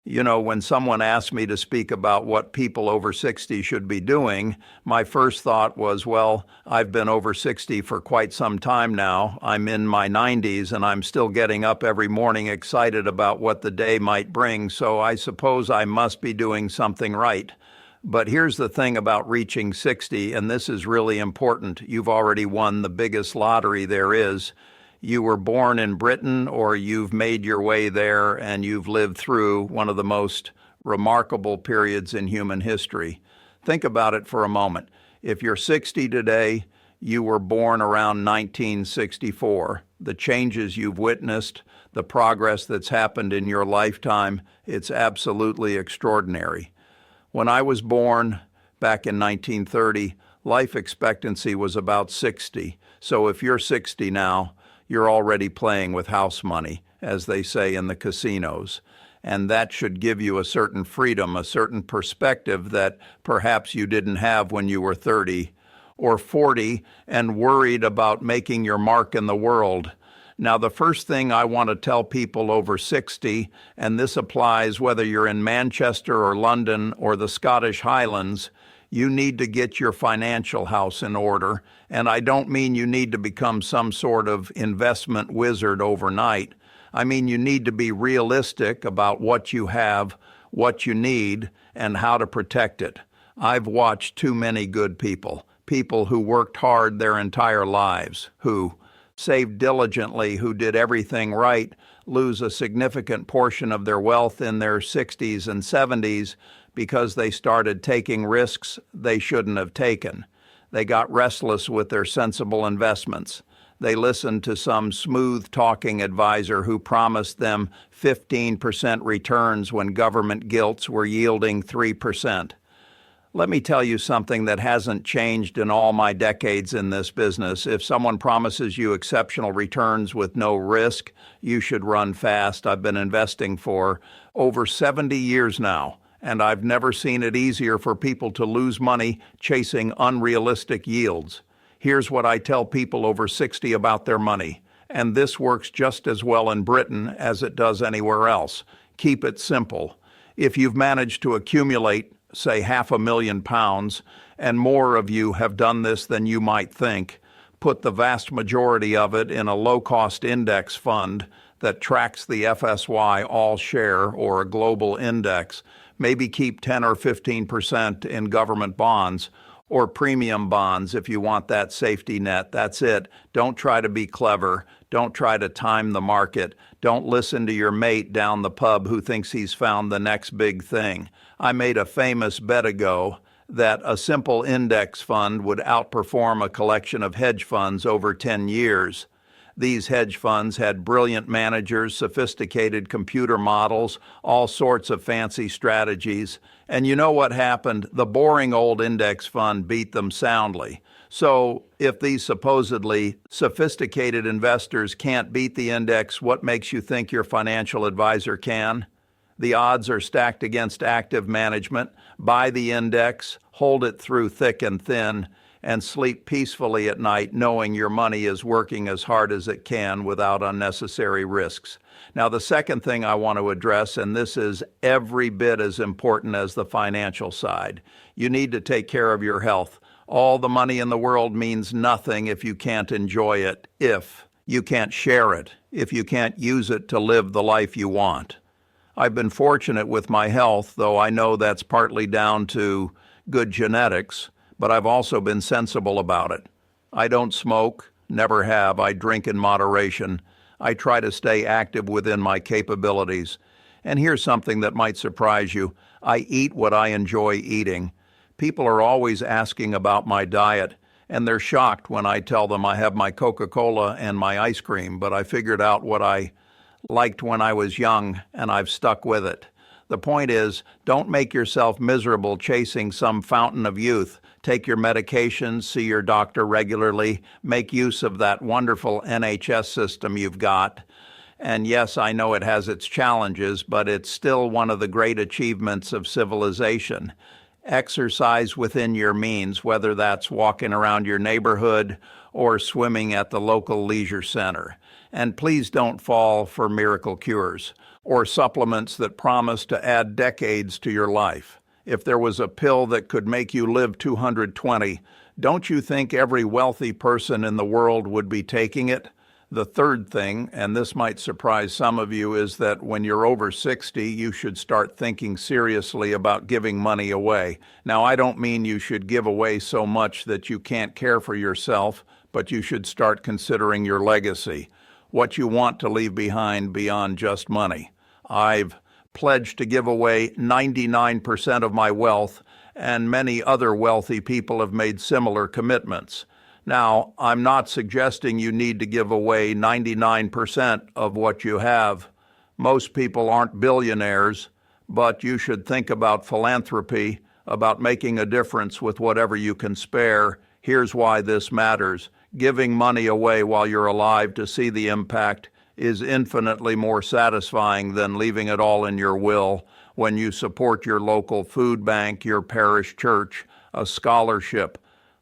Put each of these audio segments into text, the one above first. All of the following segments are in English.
When someone asked me to speak about what people over 60 should be doing, my first thought was, well, I've been over 60 for quite some time now. I'm in my 90s and I'm still getting up every morning excited about what the day might bring, so I suppose I must be doing something right. But here's the thing about reaching 60, and this is really important. You've already won the biggest lottery there is. You were born in Britain, or you've made your way there and you've lived through one of the most remarkable periods in human history. Think about it for a moment. If you're 60 today, you were born around 1964. The changes you've witnessed, the progress that's happened in your lifetime, it's absolutely extraordinary. When I was born back in 1930, life expectancy was about 60. So if you're 60 now, you're already playing with house money, as they say in the casinos. And that should give you a certain freedom, a certain perspective that perhaps you didn't have when you were 30 or 40 and worried about making your mark in the world. Now, the first thing I want to tell people over 60, and this applies whether you're in Manchester or London or the Scottish Highlands, you need to get your financial house in order. And I don't mean you need to become some sort of investment wizard overnight. I mean you need to be realistic about what you have, what you need, and how to protect it. I've watched too many good people who worked hard their entire lives, who saved diligently, who did everything right, lose a significant portion of their wealth in their 60s and 70s because they started taking risks they shouldn't have taken. They got restless with their sensible investments. They listened to some smooth-talking advisor who promised them 15% returns when government gilts were yielding 3%. Let me tell you something that hasn't changed in all my decades in this business. If someone promises you exceptional returns with no risk, you should run fast. I've been investing for over 70 years now, and I've never seen it easier for people to lose money chasing unrealistic yields. Here's what I tell people over 60 about their money, and this works just as well in Britain as it does anywhere else. Keep it simple. If you've managed to accumulate, say, £500,000, and more of you have done this than you might think, put the vast majority of it in a low-cost index fund that tracks the FSY all-share or a global index. Maybe keep 10 or 15% in government bonds or premium bonds if you want that safety net. That's it. Don't try to be clever. Don't try to time the market. Don't listen to your mate down the pub who thinks he's found the next big thing. I made a famous bet ago that a simple index fund would outperform a collection of hedge funds over 10 years. These hedge funds had brilliant managers, sophisticated computer models, all sorts of fancy strategies. And you know what happened? The boring old index fund beat them soundly. So if these supposedly sophisticated investors can't beat the index, what makes you think your financial advisor can? The odds are stacked against active management. Buy the index, hold it through thick and thin, and sleep peacefully at night knowing your money is working as hard as it can without unnecessary risks. Now, the second thing I want to address, and this is every bit as important as the financial side, you need to take care of your health. All the money in the world means nothing if you can't enjoy it, if you can't share it, if you can't use it to live the life you want. I've been fortunate with my health, though I know that's partly down to good genetics, but I've also been sensible about it. I don't smoke, never have. I drink in moderation. I try to stay active within my capabilities. And here's something that might surprise you. I eat what I enjoy eating. People are always asking about my diet, and they're shocked when I tell them I have my Coca-Cola and my ice cream, but I figured out what I liked when I was young, and I've stuck with it. The point is, don't make yourself miserable chasing some fountain of youth. Take your medications, see your doctor regularly, make use of that wonderful NHS system you've got. And yes, I know it has its challenges, but it's still one of the great achievements of civilization. Exercise within your means, whether that's walking around your neighborhood or swimming at the local leisure center. And please don't fall for miracle cures. or supplements that promise to add decades to your life. If there was a pill that could make you live 220, don't you think every wealthy person in the world would be taking it? The third thing, and this might surprise some of you, is that when you're over 60, you should start thinking seriously about giving money away. Now, I don't mean you should give away so much that you can't care for yourself, but you should start considering your legacy, what you want to leave behind beyond just money. I've pledged to give away 99% of my wealth, and many other wealthy people have made similar commitments. Now, I'm not suggesting you need to give away 99% of what you have. Most people aren't billionaires, but you should think about philanthropy, about making a difference with whatever you can spare. Here's why this matters. Giving money away while you're alive to see the impact is infinitely more satisfying than leaving it all in your will when you support your local food bank, your parish church, a scholarship.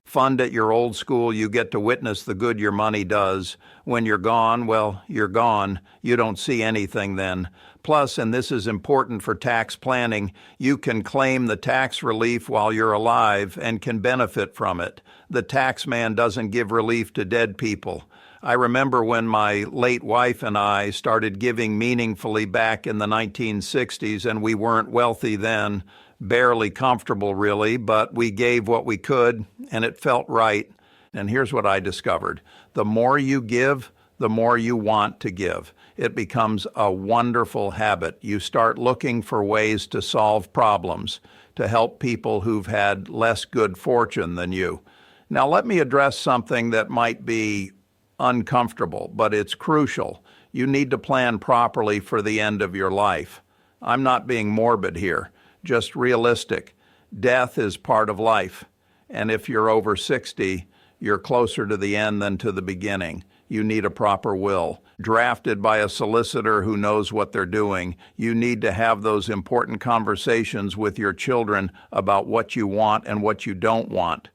Fund at your old school, you get to witness the good your money does. When you're gone, well, you're gone. You don't see anything then. Plus, and this is important for tax planning, you can claim the tax relief while you're alive and can benefit from it. The tax man doesn't give relief to dead people. I remember when my late wife and I started giving meaningfully back in the 1960s, and we weren't wealthy then, barely comfortable really, but we gave what we could, and it felt right. And here's what I discovered. The more you give, the more you want to give. It becomes a wonderful habit. You start looking for ways to solve problems, to help people who've had less good fortune than you. Now, let me address something that might be uncomfortable, but it's crucial. You need to plan properly for the end of your life. I'm not being morbid here, just realistic. Death is part of life, and if you're over 60, you're closer to the end than to the beginning. You need a proper will, drafted by a solicitor who knows what they're doing. You need to have those important conversations with your children about what you want and what you don't want.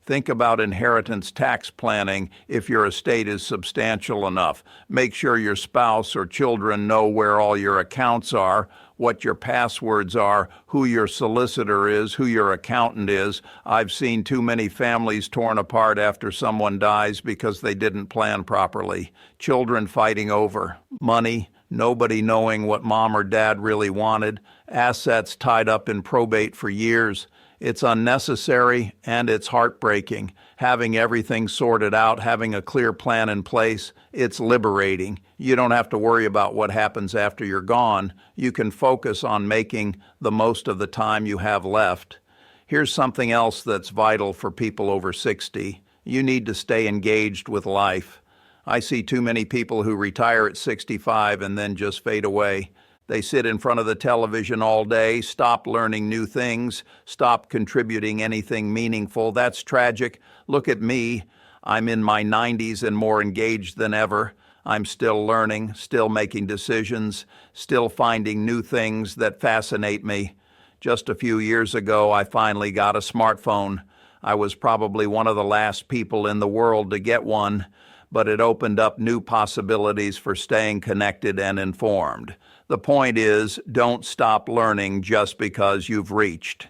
Think about inheritance tax planning if your estate is substantial enough. Make sure your spouse or children know where all your accounts are, what your passwords are, who your solicitor is, who your accountant is. I've seen too many families torn apart after someone dies because they didn't plan properly. Children fighting over money, nobody knowing what mom or dad really wanted, assets tied up in probate for years. It's unnecessary and it's heartbreaking. Having everything sorted out, having a clear plan in place, it's liberating. You don't have to worry about what happens after you're gone. You can focus on making the most of the time you have left. Here's something else that's vital for people over 60. You need to stay engaged with life. I see too many people who retire at 65 and then just fade away. They sit in front of the television all day, stop learning new things, stop contributing anything meaningful. That's tragic. Look at me. I'm in my 90s and more engaged than ever. I'm still learning, still making decisions, still finding new things that fascinate me. Just a few years ago, I finally got a smartphone. I was probably one of the last people in the world to get one, but it opened up new possibilities for staying connected and informed. The point is, don't stop learning just because you've reached.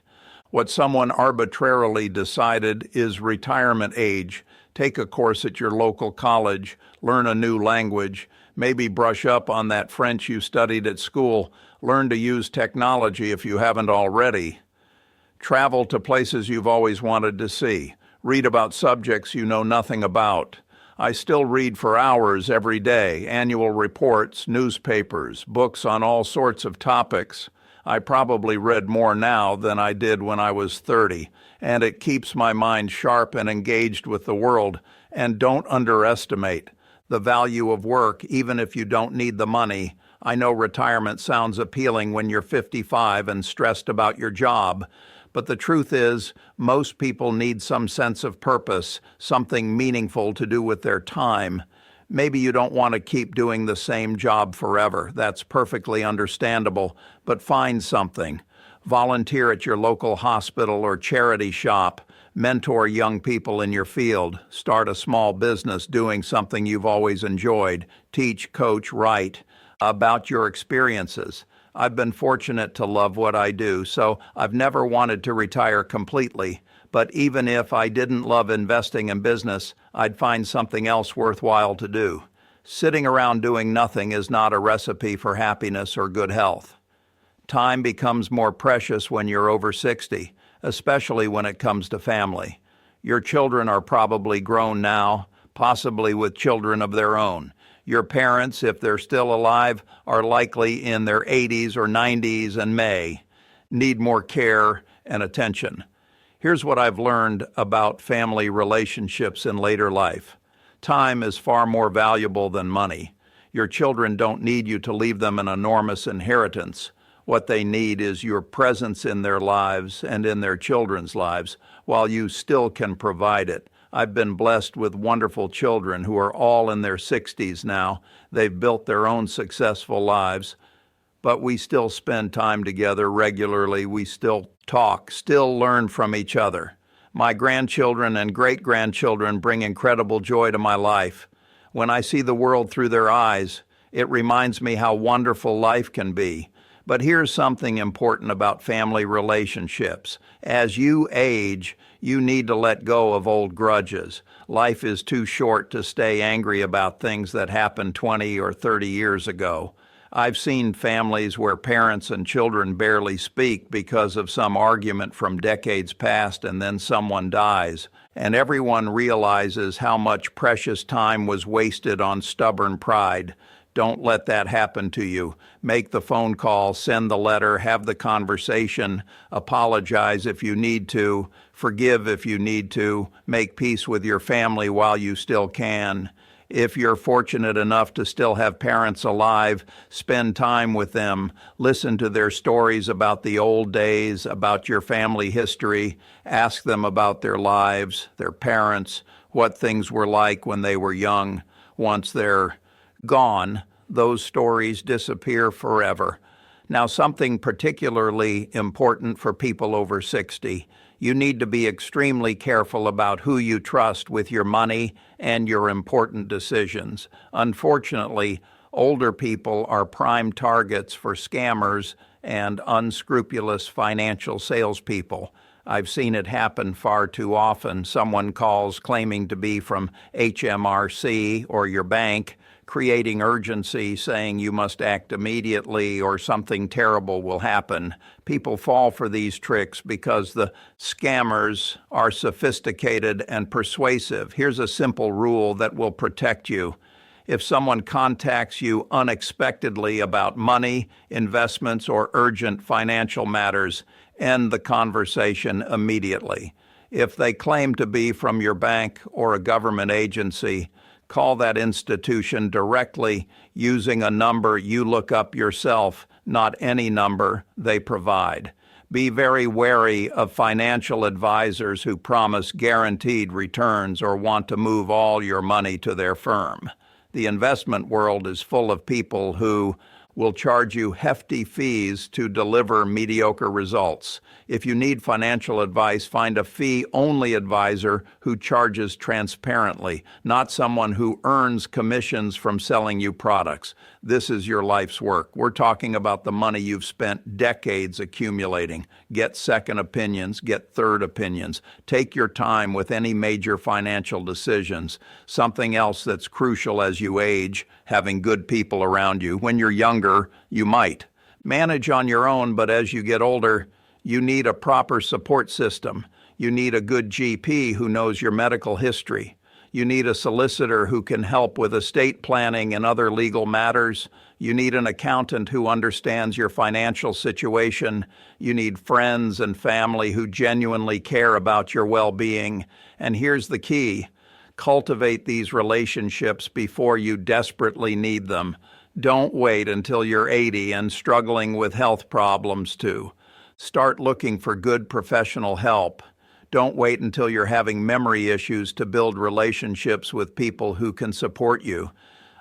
What someone arbitrarily decided is retirement age. Take a course at your local college, learn a new language, maybe brush up on that French you studied at school, learn to use technology if you haven't already. Travel to places you've always wanted to see. Read about subjects you know nothing about. I still read for hours every day, annual reports, newspapers, books on all sorts of topics. I probably read more now than I did when I was 30, and it keeps my mind sharp and engaged with the world. And don't underestimate the value of work, even if you don't need the money. I know retirement sounds appealing when you're 55 and stressed about your job, but the truth is, most people need some sense of purpose, something meaningful to do with their time. Maybe you don't want to keep doing the same job forever. That's perfectly understandable, but find something. Volunteer at your local hospital or charity shop. Mentor young people in your field. Start a small business doing something you've always enjoyed. Teach, coach, write. about your experiences. I've been fortunate to love what I do, so I've never wanted to retire completely. But even if I didn't love investing in business, I'd find something else worthwhile to do. Sitting around doing nothing is not a recipe for happiness or good health. Time becomes more precious when you're over 60, especially when it comes to family. Your children are probably grown now, possibly with children of their own. Your parents, if they're still alive, are likely in their 80s or 90s and may need more care and attention. Here's what I've learned about family relationships in later life. Time is far more valuable than money. Your children don't need you to leave them an enormous inheritance. What they need is your presence in their lives and in their children's lives, while you still can provide it. I've been blessed with wonderful children who are all in their 60s now. They've built their own successful lives, but we still spend time together regularly. We still talk, still learn from each other. My grandchildren and great-grandchildren bring incredible joy to my life. When I see the world through their eyes, it reminds me how wonderful life can be. But here's something important about family relationships. As you age, you need to let go of old grudges. Life is too short to stay angry about things that happened 20 or 30 years ago. I've seen families where parents and children barely speak because of some argument from decades past, and then someone dies, and everyone realizes how much precious time was wasted on stubborn pride. Don't let that happen to you. Make the phone call, send the letter, have the conversation, apologize if you need to, forgive if you need to, make peace with your family while you still can. If you're fortunate enough to still have parents alive, spend time with them, listen to their stories about the old days, about your family history, ask them about their lives, their parents, what things were like when they were young. Once they're gone, those stories disappear forever. Now, something particularly important for people over 60, you need to be extremely careful about who you trust with your money and your important decisions. Unfortunately, older people are prime targets for scammers and unscrupulous financial salespeople. I've seen it happen far too often. Someone calls claiming to be from HMRC or your bank, creating urgency, saying you must act immediately or something terrible will happen. People fall for these tricks because the scammers are sophisticated and persuasive. Here's a simple rule that will protect you. If someone contacts you unexpectedly about money, investments, or urgent financial matters, end the conversation immediately. If they claim to be from your bank or a government agency, call that institution directly using a number you look up yourself, not any number they provide. Be very wary of financial advisors who promise guaranteed returns or want to move all your money to their firm. The investment world is full of people who will charge you hefty fees to deliver mediocre results. If you need financial advice, find a fee-only advisor who charges transparently, not someone who earns commissions from selling you products. This is your life's work. We're talking about the money you've spent decades accumulating. Get second opinions, get third opinions. Take your time with any major financial decisions. Something else that's crucial as you age, having good people around you. When you're younger, you might manage on your own, but as you get older, you need a proper support system. You need a good GP who knows your medical history. You need a solicitor who can help with estate planning and other legal matters. You need an accountant who understands your financial situation. You need friends and family who genuinely care about your well-being. And here's the key: cultivate these relationships before you desperately need them. Don't wait until you're 80 and struggling with health problems too. Start looking for good professional help. Don't wait until you're having memory issues to build relationships with people who can support you.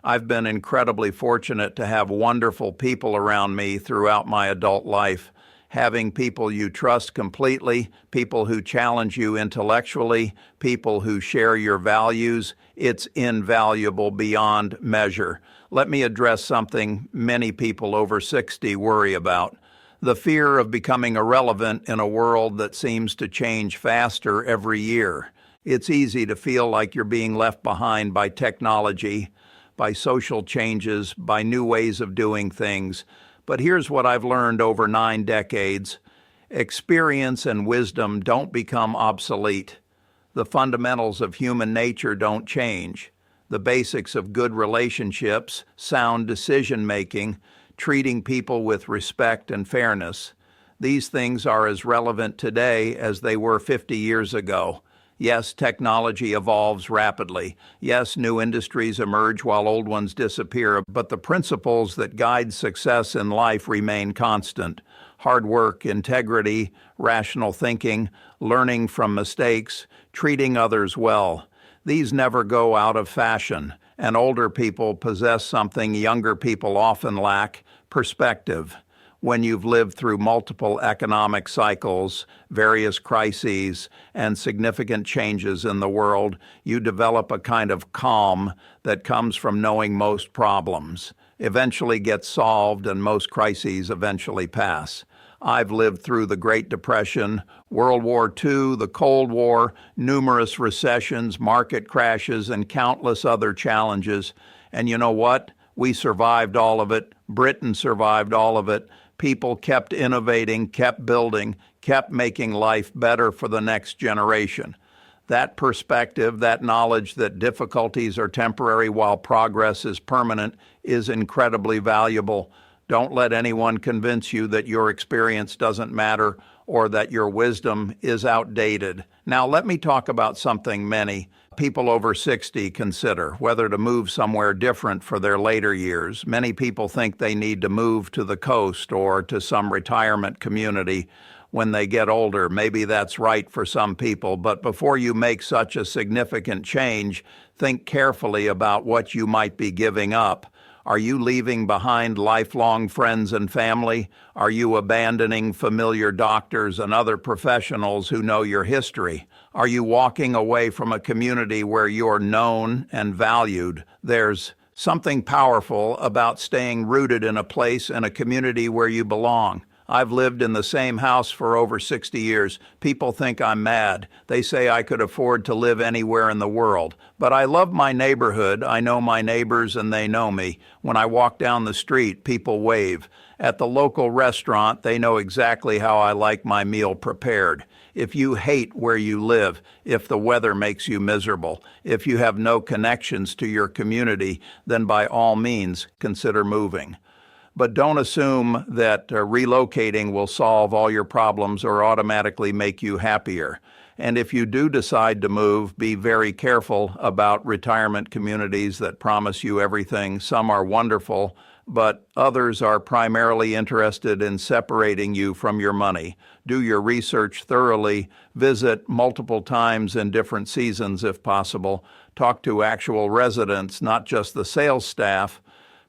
I've been incredibly fortunate to have wonderful people around me throughout my adult life, having people you trust completely, people who challenge you intellectually, people who share your values. It's invaluable beyond measure. Let me address something many people over 60 worry about: the fear of becoming irrelevant in a world that seems to change faster every year. It's easy to feel like you're being left behind by technology, by social changes, by new ways of doing things. But here's what I've learned over 9 decades. Experience and wisdom don't become obsolete. The fundamentals of human nature don't change. The basics of good relationships, sound decision-making, treating people with respect and fairness. These things are as relevant today as they were 50 years ago. Yes, technology evolves rapidly. Yes, new industries emerge while old ones disappear, but the principles that guide success in life remain constant. Hard work, integrity, rational thinking, learning from mistakes, treating others well. These never go out of fashion, and older people possess something younger people often lack: perspective. When you've lived through multiple economic cycles, various crises, and significant changes in the world, you develop a kind of calm that comes from knowing most problems eventually get solved and most crises eventually pass. I've lived through the Great Depression, World War II, the Cold War, numerous recessions, market crashes, and countless other challenges. And you know what? We survived all of it. Britain survived all of it. People kept innovating, kept building, kept making life better for the next generation. That perspective, that knowledge that difficulties are temporary while progress is permanent, is incredibly valuable. Don't let anyone convince you that your experience doesn't matter or that your wisdom is outdated. Now, let me talk about something many people over 60 consider: whether to move somewhere different for their later years. Many people think they need to move to the coast or to some retirement community when they get older. Maybe that's right for some people, but before you make such a significant change, think carefully about what you might be giving up. Are you leaving behind lifelong friends and family? Are you abandoning familiar doctors and other professionals who know your history? Are you walking away from a community where you're known and valued? There's something powerful about staying rooted in a place and a community where you belong. I've lived in the same house for over 60 years. People think I'm mad. They say I could afford to live anywhere in the world. But I love my neighborhood. I know my neighbors and they know me. When I walk down the street, people wave. At the local restaurant, they know exactly how I like my meal prepared. If you hate where you live, if the weather makes you miserable, if you have no connections to your community, then by all means, consider moving. But don't assume that relocating will solve all your problems or automatically make you happier. And if you do decide to move, be very careful about retirement communities that promise you everything. Some are wonderful, but others are primarily interested in separating you from your money. Do your research thoroughly, visit multiple times in different seasons if possible, talk to actual residents, not just the sales staff.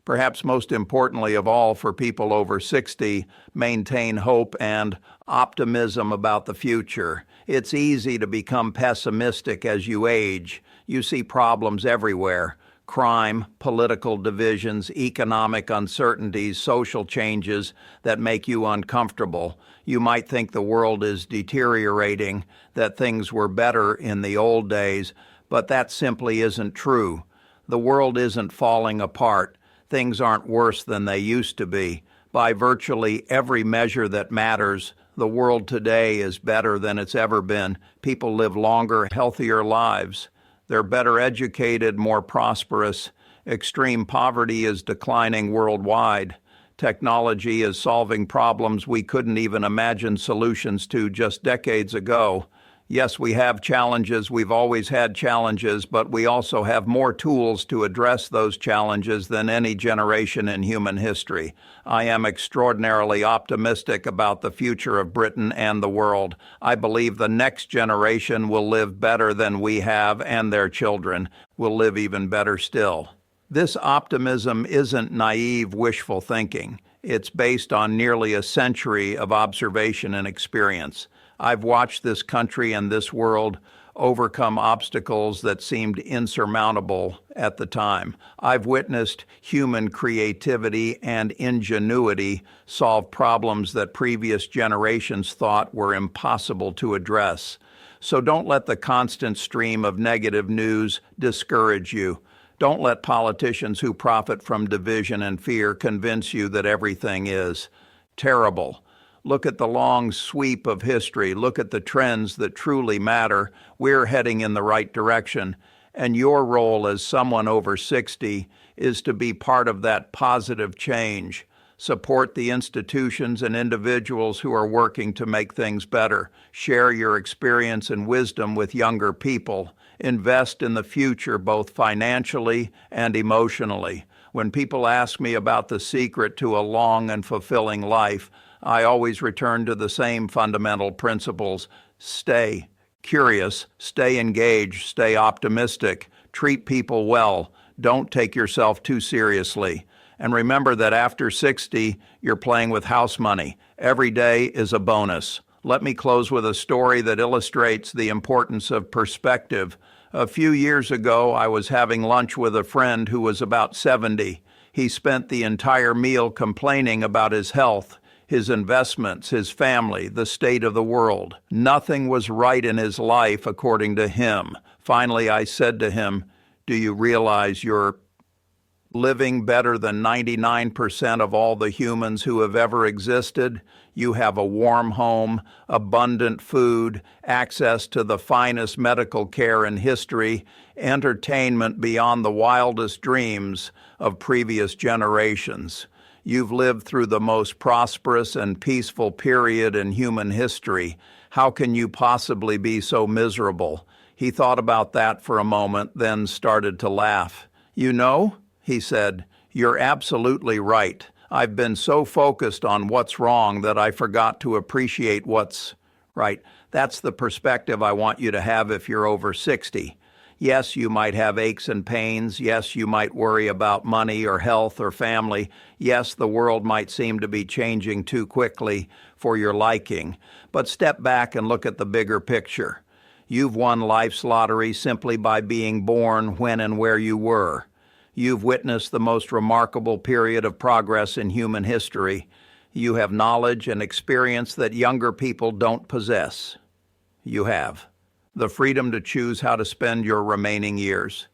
Perhaps most importantly of all for people over 60, maintain hope and optimism about the future. It's easy to become pessimistic as you age. You see problems everywhere: crime, political divisions, economic uncertainties, social changes that make you uncomfortable. You might think the world is deteriorating, that things were better in the old days, but that simply isn't true. The world isn't falling apart. Things aren't worse than they used to be. By virtually every measure that matters, the world today is better than it's ever been. People live longer, healthier lives. They're better educated, more prosperous. Extreme poverty is declining worldwide. Technology is solving problems we couldn't even imagine solutions to just decades ago. Yes, we have challenges. We've always had challenges, but we also have more tools to address those challenges than any generation in human history. I am extraordinarily optimistic about the future of Britain and the world. I believe the next generation will live better than we have, and their children will live even better still. This optimism isn't naive, wishful thinking. It's based on nearly a century of observation and experience. I've watched this country and this world overcome obstacles that seemed insurmountable at the time. I've witnessed human creativity and ingenuity solve problems that previous generations thought were impossible to address. So don't let the constant stream of negative news discourage you. Don't let politicians who profit from division and fear convince you that everything is terrible. Look at the long sweep of history. Look at the trends that truly matter. We're heading in the right direction. And your role as someone over 60 is to be part of that positive change. Support the institutions and individuals who are working to make things better. Share your experience and wisdom with younger people. Invest in the future, both financially and emotionally. When people ask me about the secret to a long and fulfilling life, I always return to the same fundamental principles. Stay curious, stay engaged, stay optimistic, treat people well, don't take yourself too seriously. And remember that after 60, you're playing with house money. Every day is a bonus. Let me close with a story that illustrates the importance of perspective. A few years ago, I was having lunch with a friend who was about 70. He spent the entire meal complaining about his health, his investments, his family, the state of the world. Nothing was right in his life, according to him. Finally, I said to him, "Do you realize you're living better than 99% of all the humans who have ever existed? You have a warm home, abundant food, access to the finest medical care in history, entertainment beyond the wildest dreams of previous generations. You've lived through the most prosperous and peaceful period in human history. How can you possibly be so miserable?" He thought about that for a moment, then started to laugh. "You know," he said, "you're absolutely right. I've been so focused on what's wrong that I forgot to appreciate what's right." That's the perspective I want you to have if you're over 60. Yes, you might have aches and pains. Yes, you might worry about money or health or family. Yes, the world might seem to be changing too quickly for your liking. But step back and look at the bigger picture. You've won life's lottery simply by being born when and where you were. You've witnessed the most remarkable period of progress in human history. You have knowledge and experience that younger people don't possess. You have the freedom to choose how to spend your remaining years.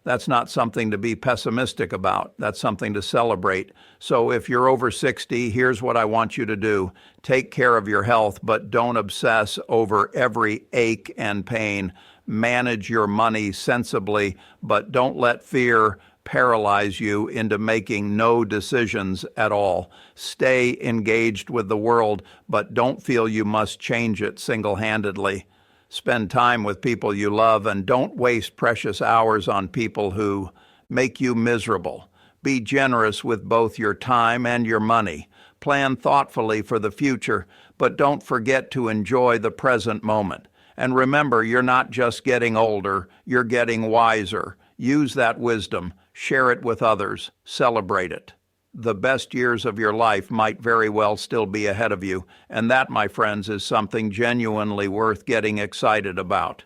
That's not something to be pessimistic about. That's something to celebrate. So if you're over 60, here's what I want you to do. Take care of your health, but don't obsess over every ache and pain. Manage your money sensibly, but don't let fear paralyze you into making no decisions at all. Stay engaged with the world, but don't feel you must change it single-handedly. Spend time with people you love, and don't waste precious hours on people who make you miserable. Be generous with both your time and your money. Plan thoughtfully for the future, but don't forget to enjoy the present moment. And remember, you're not just getting older, you're getting wiser. Use that wisdom, share it with others, celebrate it. The best years of your life might very well still be ahead of you, and that, my friends, is something genuinely worth getting excited about.